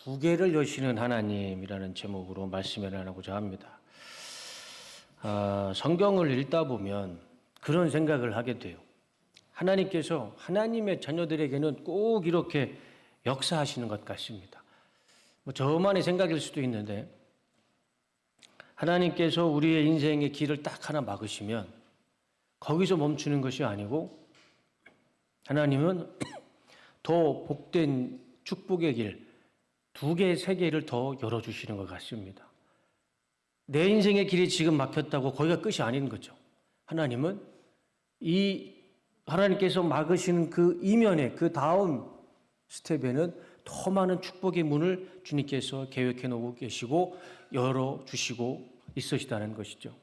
두 개를 여시는 하나님이라는 제목으로 말씀을 나누고자 합니다. 성경을 읽다 보면 그런 생각을 하게 돼요. 하나님께서 하나님의 자녀들에게는 꼭 이렇게 역사하시는 것 같습니다. 저만의 생각일 수도 있는데 하나님께서 우리의 인생의 길을 딱 하나 막으시면 거기서 멈추는 것이 아니고 하나님은 더 복된 축복의 길 두 개, 세 개를 더 열어주시는 것 같습니다. 내 인생의 길이 지금 막혔다고 거기가 끝이 아닌 거죠. 하나님은 하나님께서 막으시는 그 이면에 그 다음 스텝에는 더 많은 축복의 문을 주님께서 계획해 놓고 계시고 열어주시고 있으시다는 것이죠.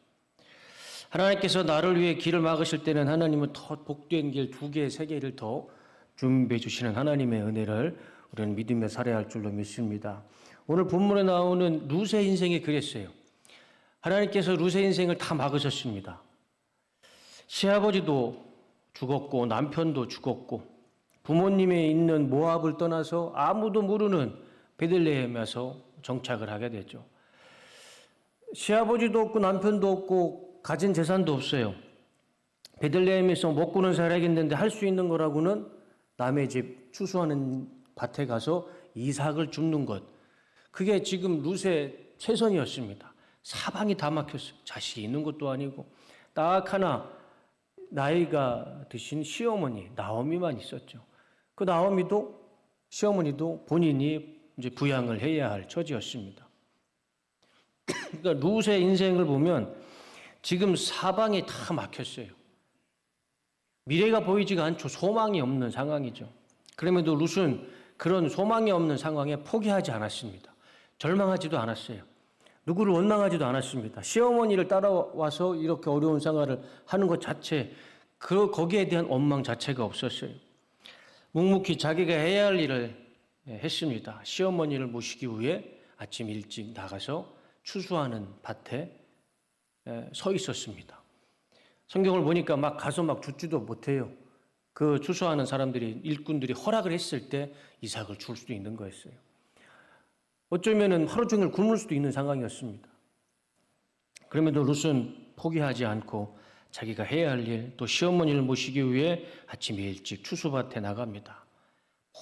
하나님께서 나를 위해 길을 막으실 때는 하나님은 더 복된 길 두 개, 세 개를 더 준비해 주시는 하나님의 은혜를 우리는 믿으며 살아야 할 줄로 믿습니다. 오늘 본문에 나오는 룻의 인생이 그랬어요. 하나님께서 룻의 인생을 다 막으셨습니다. 시아버지도 죽었고 남편도 죽었고 부모님이 있는 모압을 떠나서 아무도 모르는 베들레헴에서 정착을 하게 되죠. 시아버지도 없고 남편도 없고 가진 재산도 없어요. 베들레헴에서 먹고는 살아야겠는데 할 수 있는 거라고는 남의 집 추수하는 밭에 가서 이삭을 줍는 것. 그게 지금 룻의 최선이었습니다. 사방이 다 막혔어요. 자식이 있는 것도 아니고 딱 하나 나이가 드신 시어머니 나오미만 있었죠. 그 나오미도 시어머니도 본인이 이제 부양을 해야 할 처지였습니다. 그러니까 룻의 인생을 보면 지금 사방이 다 막혔어요. 미래가 보이지가 않죠. 소망이 없는 상황이죠. 그럼에도 룻은 그런 소망이 없는 상황에 포기하지 않았습니다. 절망하지도 않았어요. 누구를 원망하지도 않았습니다. 시어머니를 따라와서 이렇게 어려운 생활을 하는 것 자체, 거기에 대한 원망 자체가 없었어요. 묵묵히 자기가 해야 할 일을 했습니다. 시어머니를 모시기 위해 아침 일찍 나가서 추수하는 밭에 서 있었습니다. 성경을 보니까 막 가서 막 줍지도 못해요. 그 추수하는 사람들이, 일꾼들이 허락을 했을 때 이삭을 줄 수도 있는 거였어요. 어쩌면은 하루 종일 굶을 수도 있는 상황이었습니다. 그럼에도 룻은 포기하지 않고 자기가 해야 할 일, 또 시어머니를 모시기 위해 아침 일찍 추수밭에 나갑니다.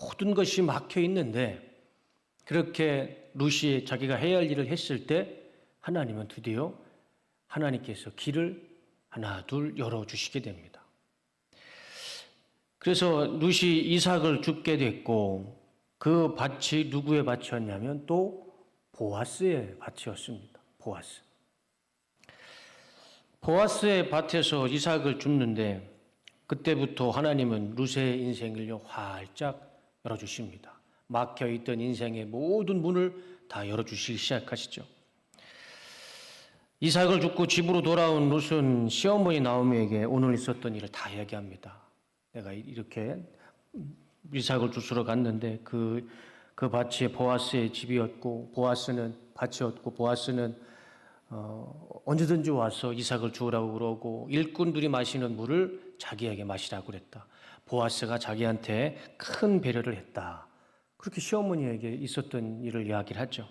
모든 것이 막혀 있는데 그렇게 룻이 자기가 해야 할 일을 했을 때 하나님은 드디어 하나님께서 길을 하나 둘 열어주시게 됩니다. 그래서 룻이 이삭을 줍게 됐고 그 밭이 누구의 밭이었냐면 또 보아스의 밭이었습니다. 보아스의 밭에서 이삭을 줍는데 그때부터 하나님은 룻의 인생을 활짝 열어주십니다. 막혀있던 인생의 모든 문을 다 열어주시기 시작하시죠. 이삭을 줍고 집으로 돌아온 룻은 시어머니 나오미에게 오늘 있었던 일을 다 이야기합니다. 내가 이렇게 이삭을 주스러 갔는데 그 밭이 보아스의 집이었고 보아스는 밭이었고 보아스는 언제든지 와서 이삭을 주우라고 그러고 일꾼들이 마시는 물을 자기에게 마시라고 그랬다. 보아스가 자기한테 큰 배려를 했다. 그렇게 시어머니에게 있었던 일을 이야기를 하죠.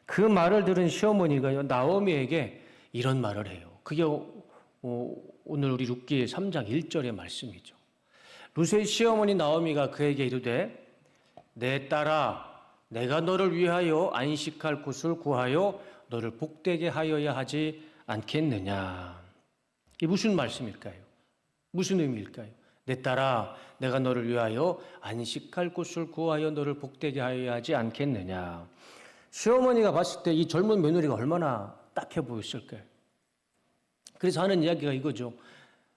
그 말을 들은 시어머니가 나오미에게 이런 말을 해요. 그게 오늘 우리 룻기 3장 1절의 말씀이죠. 룻의 시어머니 나오미가 그에게 이르되 내 딸아 내가 너를 위하여 안식할 곳을 구하여 너를 복되게 하여야 하지 않겠느냐. 이게 무슨 말씀일까요? 무슨 의미일까요? 내 딸아 내가 너를 위하여 안식할 곳을 구하여 너를 복되게 하여야 하지 않겠느냐. 시어머니가 봤을 때 이 젊은 며느리가 얼마나 딱해 보였을까요? 그래서 하는 이야기가 이거죠.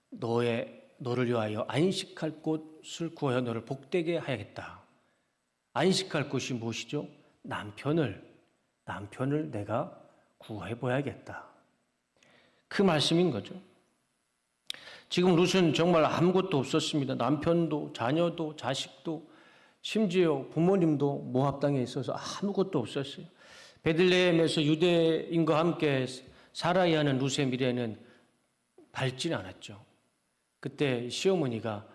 너를 위하여 안식할 곳을 구하여 너를 복되게 하야겠다. 안식할 곳이 무엇이죠? 남편을 내가 구해봐야겠다. 그 말씀인 거죠. 지금 룻은 정말 아무것도 없었습니다. 남편도 자녀도 자식도 심지어 부모님도 모압 땅에 있어서 아무것도 없었어요. 베들레헴에서 유대인과 함께 살아야 하는 룻의 미래는 밝지는 않았죠. 그때 시어머니가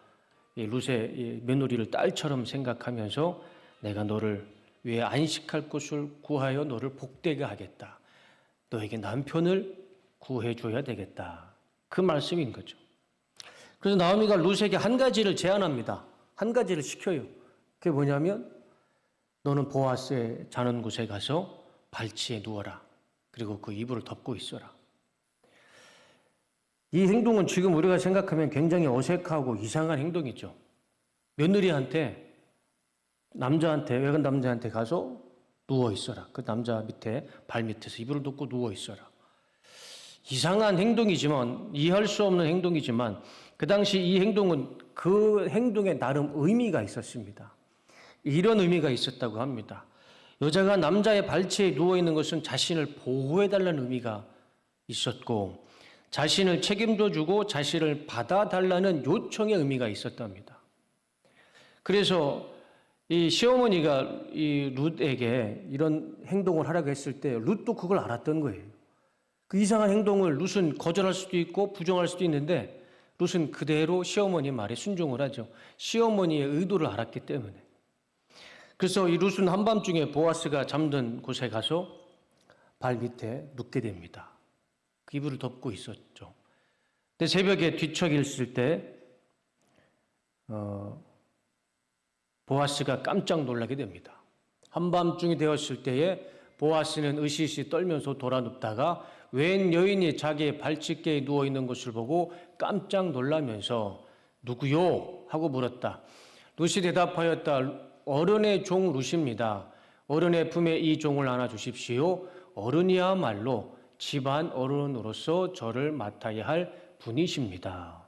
룻의 며느리를 딸처럼 생각하면서 내가 너를 위에 안식할 곳을 구하여 너를 복되게 하겠다. 너에게 남편을 구해줘야 되겠다. 그 말씀인 거죠. 그래서 나오미가 룻에게 한 가지를 제안합니다. 한 가지를 시켜요. 그게 뭐냐면 너는 보아스의 자는 곳에 가서 발치에 누워라. 그리고 그 이불을 덮고 있어라. 이 행동은 지금 우리가 생각하면 굉장히 어색하고 이상한 행동이죠. 며느리한테 외간 남자한테 가서 누워 있어라. 그 남자 밑에 발 밑에서 이불을 덮고 누워 있어라. 이상한 행동이지만 이해할 수 없는 행동이지만 그 당시 이 행동은 그 행동에 나름 의미가 있었습니다. 이런 의미가 있었다고 합니다. 여자가 남자의 발치에 누워 있는 것은 자신을 보호해 달라는 의미가 있었고 자신을 책임져 주고 자신을 받아 달라는 요청의 의미가 있었답니다. 그래서 이 시어머니가 이 룻에게 이런 행동을 하라고 했을 때 룻도 그걸 알았던 거예요. 그 이상한 행동을 룻은 거절할 수도 있고 부정할 수도 있는데 룻은 그대로 시어머니 말에 순종을 하죠. 시어머니의 의도를 알았기 때문에. 그래서 이 룻은 한밤중에 보아스가 잠든 곳에 가서 발 밑에 눕게 됩니다. 그 이불을 덮고 있었죠. 근데 새벽에 뒤척였을 때 보아스가 깜짝 놀라게 됩니다. 한밤중이 되었을 때에 보아스는 으시으시 떨면서 돌아 눕다가 웬 여인이 자기의 발치께에 누워있는 것을 보고 깜짝 놀라면서 누구요? 하고 물었다. 룻이 대답하였다. 어른의 종 룻입니다. 어른의 품에 이 종을 안아주십시오. 어른이야말로 집안 어른으로서 저를 맡아야 할 분이십니다.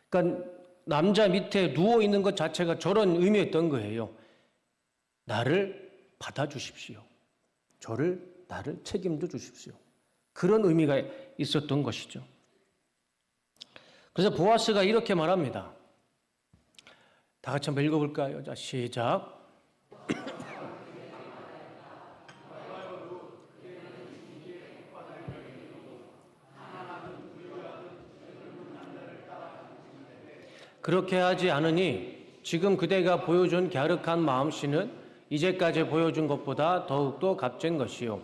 그러니까 남자 밑에 누워있는 것 자체가 저런 의미였던 거예요. 나를 받아주십시오. 나를 책임져 주십시오. 그런 의미가 있었던 것이죠. 그래서 보아스가 이렇게 말합니다. 다 같이 한번 읽어볼까요? 자, 시작. 그렇게 하지 않으니 지금 그대가 보여준 갸륵한 마음씨는 이제까지 보여준 것보다 더욱더 값진 것이요.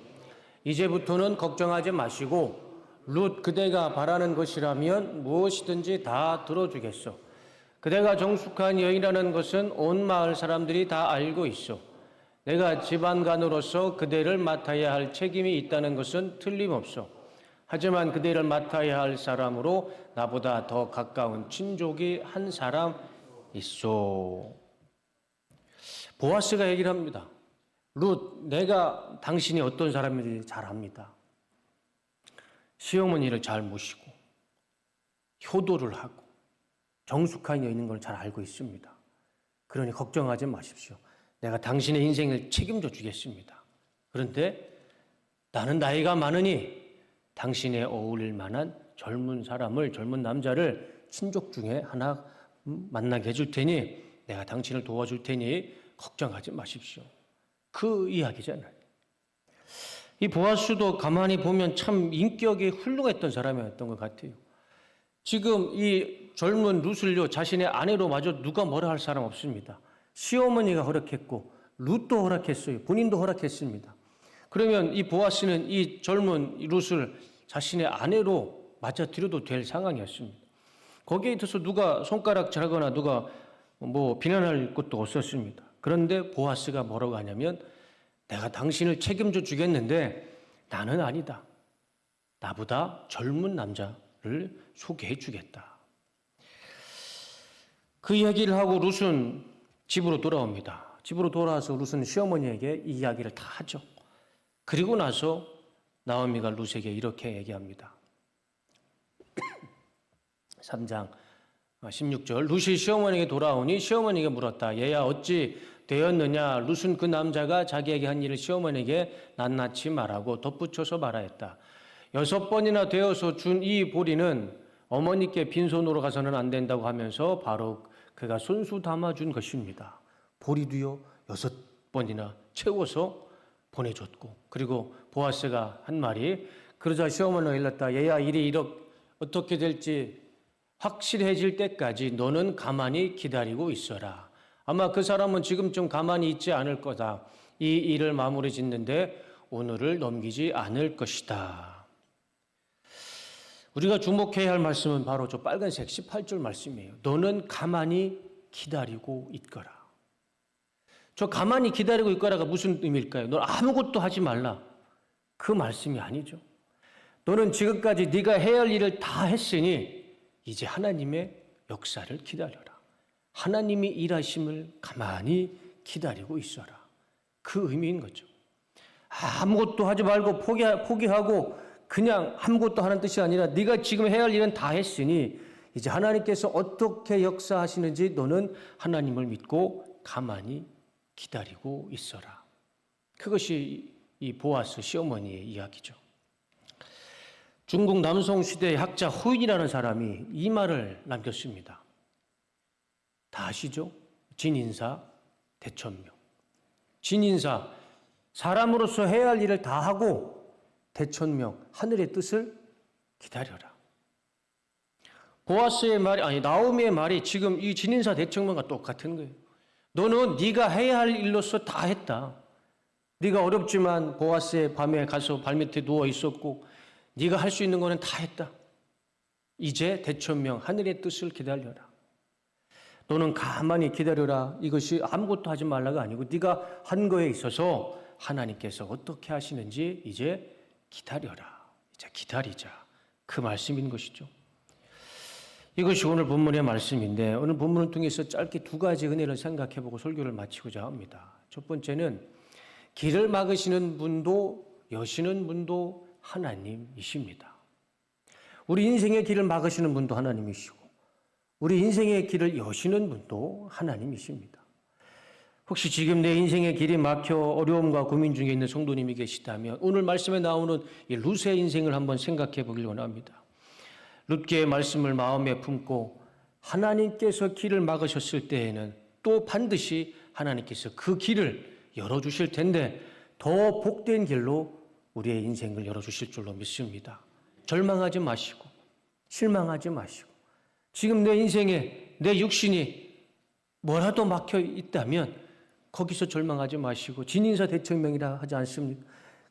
이제부터는 걱정하지 마시고 룻 그대가 바라는 것이라면 무엇이든지 다 들어주겠소. 그대가 정숙한 여인이라는 것은 온 마을 사람들이 다 알고 있어. 내가 집안간으로서 그대를 맡아야 할 책임이 있다는 것은 틀림없어. 하지만 그대를 맡아야 할 사람으로 나보다 더 가까운 친족이 한 사람 있어. 보아스가 얘기를 합니다. 룻, 내가 당신이 어떤 사람인지 잘 압니다. 시어머니를 잘 모시고 효도를 하고 정숙한 여인인 걸 잘 알고 있습니다. 그러니 걱정하지 마십시오. 내가 당신의 인생을 책임져 주겠습니다. 그런데 나는 나이가 많으니 당신에 어울릴 만한 젊은 남자를 친족 중에 하나 만나게 해줄 테니 내가 당신을 도와줄 테니 걱정하지 마십시오. 그 이야기잖아요. 이 보아스도 가만히 보면 참 인격이 훌륭했던 사람이었던 것 같아요. 지금 이 젊은 룻을요, 자신의 아내로 마저 누가 뭐라 할 사람 없습니다. 시어머니가 허락했고 룻도 허락했어요. 본인도 허락했습니다. 그러면 이 보아스는 이 젊은 룻을 자신의 아내로 맞아들여도 될 상황이었습니다. 거기에 있어서 누가 손가락질하거나 누가 비난할 것도 없었습니다. 그런데 보아스가 뭐라고 하냐면 내가 당신을 책임져 주겠는데 나는 아니다. 나보다 젊은 남자를 소개해 주겠다. 그 이야기를 하고 룻은 집으로 돌아옵니다. 집으로 돌아와서 룻은 시어머니에게 이 이야기를 다 하죠. 그리고 나서 나오미가 룻에게 이렇게 얘기합니다. 3장 16절 룻이 시어머니에게 돌아오니 시어머니에게 물었다. 얘야 어찌 되었느냐? 룻은 그 남자가 자기에게 한 일을 시어머니에게 낱낱이 말하고 덧붙여서 말하였다. 6번이나 되어서 준 이 보리는 어머니께 빈손으로 가서는 안 된다고 하면서 바로 그가 손수 담아준 것입니다. 보리도요 6번이나 채워서 보내줬고 그리고 보아스가 한 말이 그러자 시어머니가 일렀다. 얘야 일이 어떻게 될지 확실해질 때까지 너는 가만히 기다리고 있어라. 아마 그 사람은 지금쯤 가만히 있지 않을 거다. 이 일을 마무리 짓는데 오늘을 넘기지 않을 것이다. 우리가 주목해야 할 말씀은 바로 저 빨간색 18절 말씀이에요. 너는 가만히 기다리고 있거라. 저 가만히 기다리고 있거라가 무슨 의미일까요? 너 아무것도 하지 말라. 그 말씀이 아니죠. 너는 지금까지 네가 해야 할 일을 다 했으니 이제 하나님의 역사를 기다려라. 하나님이 일하심을 가만히 기다리고 있어라. 그 의미인 거죠. 아무것도 하지 말고 포기하고 그냥 아무것도 하는 뜻이 아니라 네가 지금 해야 할 일은 다 했으니 이제 하나님께서 어떻게 역사하시는지 너는 하나님을 믿고 가만히 기다리고 있어라. 그것이 이 보아스 시어머니의 이야기죠. 중국 남송 시대의 학자 후인이라는 사람이 이 말을 남겼습니다. 다 아시죠? 진인사 대천명. 진인사, 사람으로서 해야 할 일을 다 하고 대천명, 하늘의 뜻을 기다려라. 보아스의 말이 아니 나오미의 말이 지금 이 진인사 대천명과 똑같은 거예요. 너는 네가 해야 할 일로서 다 했다. 네가 어렵지만 보아스의 밤에 가서 발밑에 누워 있었고 네가 할 수 있는 거는 다 했다. 이제 대천명, 하늘의 뜻을 기다려라. 너는 가만히 기다려라. 이것이 아무것도 하지 말라가 아니고 네가 한 거에 있어서 하나님께서 어떻게 하시는지 이제 기다려라. 이제 기다리자. 그 말씀인 것이죠. 이것이 오늘 본문의 말씀인데 오늘 본문을 통해서 짧게 두 가지 은혜를 생각해보고 설교를 마치고자 합니다. 첫 번째는 길을 막으시는 분도 여시는 분도 하나님이십니다. 우리 인생의 길을 막으시는 분도 하나님이시고 우리 인생의 길을 여시는 분도 하나님이십니다. 혹시 지금 내 인생의 길이 막혀 어려움과 고민 중에 있는 성도님이 계시다면 오늘 말씀에 나오는 이 룻의 인생을 한번 생각해 보길 원합니다. 룻의 말씀을 마음에 품고 하나님께서 길을 막으셨을 때에는 또 반드시 하나님께서 그 길을 열어주실 텐데 더 복된 길로 우리의 인생을 열어주실 줄로 믿습니다. 절망하지 마시고 실망하지 마시고 지금 내 인생에 내 육신이 뭐라도 막혀 있다면 거기서 절망하지 마시고 진인사 대천명이라 하지 않습니까?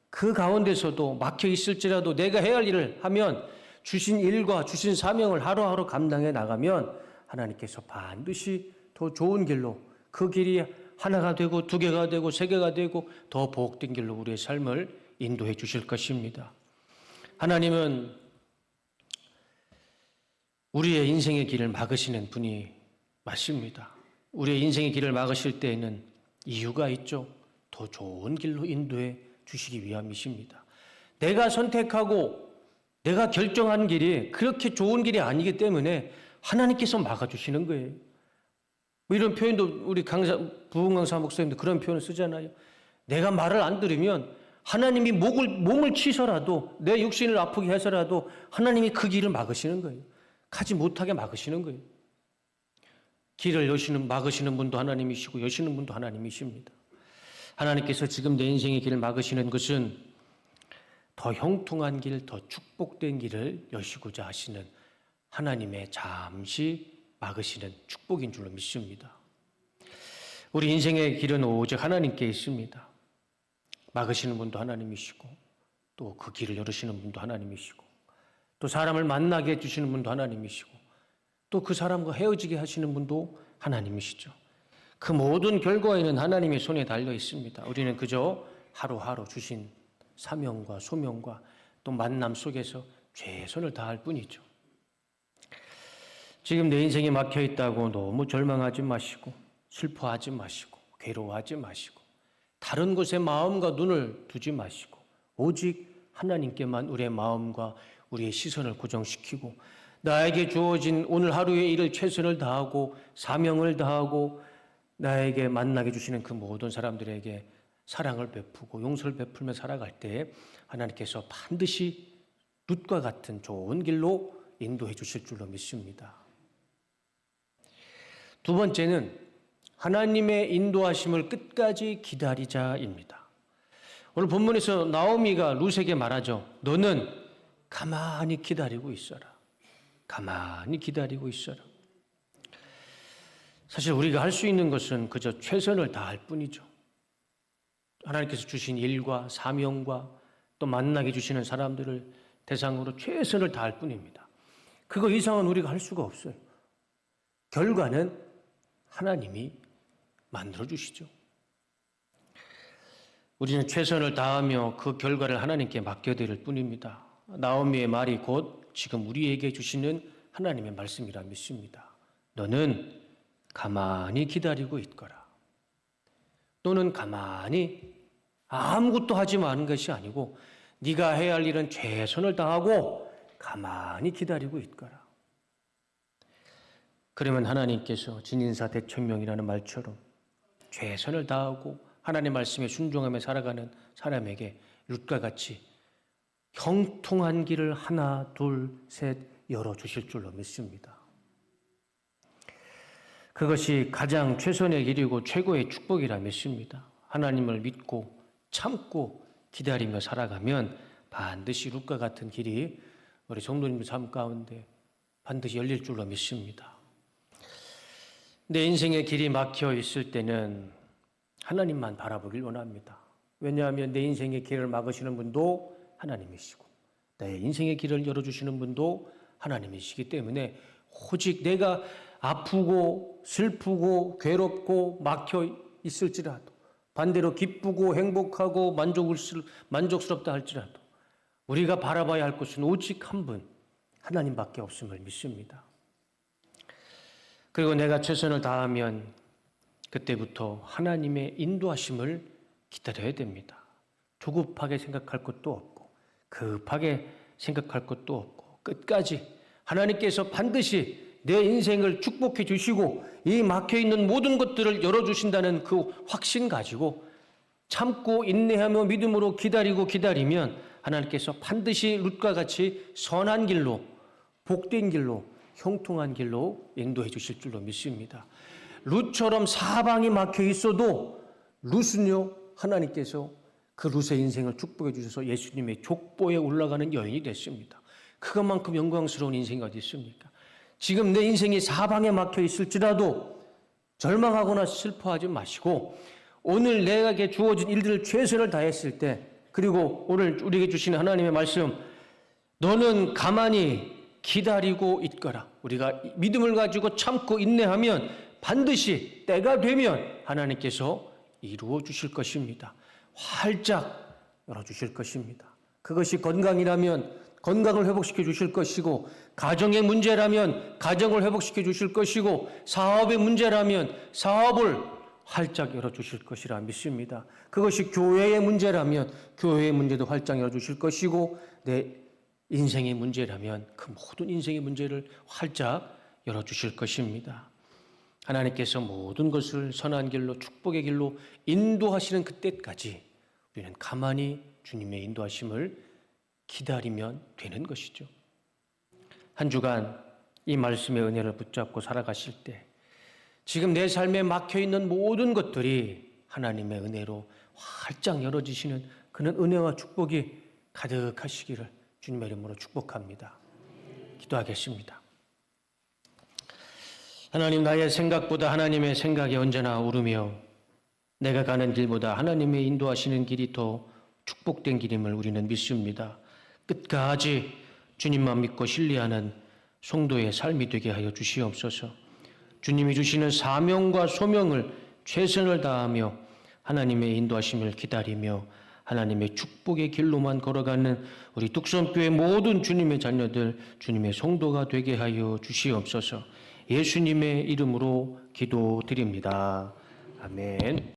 그 가운데서도 막혀 있을지라도 내가 해야 할 일을 하면 주신 일과 주신 사명을 하루하루 감당해 나가면 하나님께서 반드시 더 좋은 길로 그 길이 하나가 되고 두 개가 되고 세 개가 되고 더 복된 길로 우리의 삶을 인도해 주실 것입니다. 하나님은 우리의 인생의 길을 막으시는 분이 맞습니다. 우리의 인생의 길을 막으실 때에는 이유가 있죠. 더 좋은 길로 인도해 주시기 위함이십니다. 내가 선택하고 내가 결정한 길이 그렇게 좋은 길이 아니기 때문에 하나님께서 막아주시는 거예요. 이런 표현도 우리 부흥 강사 목사님도 그런 표현을 쓰잖아요. 내가 말을 안 들으면 하나님이 몸을 치서라도 내 육신을 아프게 해서라도 하나님이 그 길을 막으시는 거예요. 가지 못하게 막으시는 거예요. 길을 막으시는 분도 하나님이시고 여시는 분도 하나님이십니다. 하나님께서 지금 내 인생의 길을 막으시는 것은 더 형통한 길, 더 축복된 길을 여시고자 하시는 하나님의 잠시 막으시는 축복인 줄로 믿습니다. 우리 인생의 길은 오직 하나님께 있습니다. 막으시는 분도 하나님이시고 또 그 길을 열으시는 분도 하나님이시고 또 사람을 만나게 해주시는 분도 하나님이시고 또 그 사람과 헤어지게 하시는 분도 하나님이시죠. 그 모든 결과에는 하나님의 손에 달려 있습니다. 우리는 그저 하루하루 주신 사명과 소명과 또 만남 속에서 최선을 다할 뿐이죠. 지금 내 인생이 막혀 있다고 너무 절망하지 마시고 슬퍼하지 마시고 괴로워하지 마시고 다른 곳에 마음과 눈을 두지 마시고 오직 하나님께만 우리의 마음과 우리의 시선을 고정시키고 나에게 주어진 오늘 하루의 일을 최선을 다하고 사명을 다하고 나에게 만나게 주시는 그 모든 사람들에게 사랑을 베푸고 용서를 베풀며 살아갈 때 하나님께서 반드시 룻과 같은 좋은 길로 인도해 주실 줄로 믿습니다. 두 번째는 하나님의 인도하심을 끝까지 기다리자입니다. 오늘 본문에서 나오미가 룻에게 말하죠. 너는 가만히 기다리고 있어라. 가만히 기다리고 있어라. 사실 우리가 할 수 있는 것은 그저 최선을 다할 뿐이죠. 하나님께서 주신 일과 사명과 또 만나게 주시는 사람들을 대상으로 최선을 다할 뿐입니다. 그거 이상은 우리가 할 수가 없어요. 결과는 하나님이 만들어 주시죠. 우리는 최선을 다하며 그 결과를 하나님께 맡겨드릴 뿐입니다. 나오미의 말이 곧 지금 우리에게 주시는 하나님의 말씀이라 믿습니다. 너는 가만히 기다리고 있거라. 너는 가만히 아무것도 하지 마는 것이 아니고 네가 해야 할 일은 최선을 다하고 가만히 기다리고 있거라. 그러면 하나님께서 진인사 대천명이라는 말처럼 최선을 다하고 하나님의 말씀에 순종하며 살아가는 사람에게 룻과 같이 형통한 길을 하나, 둘, 셋 열어주실 줄로 믿습니다. 그것이 가장 최선의 길이고 최고의 축복이라 믿습니다. 하나님을 믿고 참고 기다리며 살아가면 반드시 룻과 같은 길이 우리 성도님들 삶 가운데 반드시 열릴 줄로 믿습니다. 내 인생의 길이 막혀 있을 때는 하나님만 바라보길 원합니다. 왜냐하면 내 인생의 길을 막으시는 분도 하나님이시고 내 인생의 길을 열어주시는 분도 하나님이시기 때문에 오직 내가 아프고 슬프고 괴롭고 막혀 있을지라도 반대로 기쁘고 행복하고 만족스럽다 할지라도 우리가 바라봐야 할 것은 오직 한 분, 하나님밖에 없음을 믿습니다. 그리고 내가 최선을 다하면 그때부터 하나님의 인도하심을 기다려야 됩니다. 조급하게 생각할 것도 없고 급하게 생각할 것도 없고 끝까지 하나님께서 반드시 내 인생을 축복해 주시고 이 막혀있는 모든 것들을 열어주신다는 그 확신 가지고 참고 인내하며 믿음으로 기다리면 하나님께서 반드시 룻과 같이 선한 길로 복된 길로 형통한 길로 인도해 주실 줄로 믿습니다. 룻처럼 사방이 막혀 있어도 룻은요 하나님께서 그 룻의 인생을 축복해 주셔서 예수님의 족보에 올라가는 여인이 됐습니다. 그것만큼 영광스러운 인생이 어디 있습니까? 지금 내 인생이 사방에 막혀 있을지라도 절망하거나 슬퍼하지 마시고 오늘 내게 주어진 일들을 최선을 다했을 때 그리고 오늘 우리에게 주시는 하나님의 말씀 너는 가만히 기다리고 있거라. 우리가 믿음을 가지고 참고 인내하면 반드시 때가 되면 하나님께서 이루어 주실 것입니다. 활짝 열어주실 것입니다. 그것이 건강이라면 건강을 회복시켜 주실 것이고 가정의 문제라면 가정을 회복시켜 주실 것이고 사업의 문제라면 사업을 활짝 열어주실 것이라 믿습니다. 그것이 교회의 문제라면 교회의 문제도 활짝 열어주실 것이고 내 인생의 문제라면 그 모든 인생의 문제를 활짝 열어주실 것입니다. 하나님께서 모든 것을 선한 길로 축복의 길로 인도하시는 그때까지 우리는 가만히 주님의 인도하심을 기다리면 되는 것이죠. 한 주간 이 말씀의 은혜를 붙잡고 살아가실 때 지금 내 삶에 막혀있는 모든 것들이 하나님의 은혜로 활짝 열어지시는 그런 은혜와 축복이 가득하시기를 주님의 이름으로 축복합니다. 기도하겠습니다. 하나님, 나의 생각보다 하나님의 생각이 언제나 오르며 내가 가는 길보다 하나님의 인도하시는 길이 더 축복된 길임을 우리는 믿습니다. 끝까지 주님만 믿고 신뢰하는 성도의 삶이 되게 하여 주시옵소서. 주님이 주시는 사명과 소명을 최선을 다하며 하나님의 인도하심을 기다리며 하나님의 축복의 길로만 걸어가는 우리 뚝섬교회 모든 주님의 자녀들, 주님의 성도가 되게 하여 주시옵소서. 예수님의 이름으로 기도드립니다. 아멘.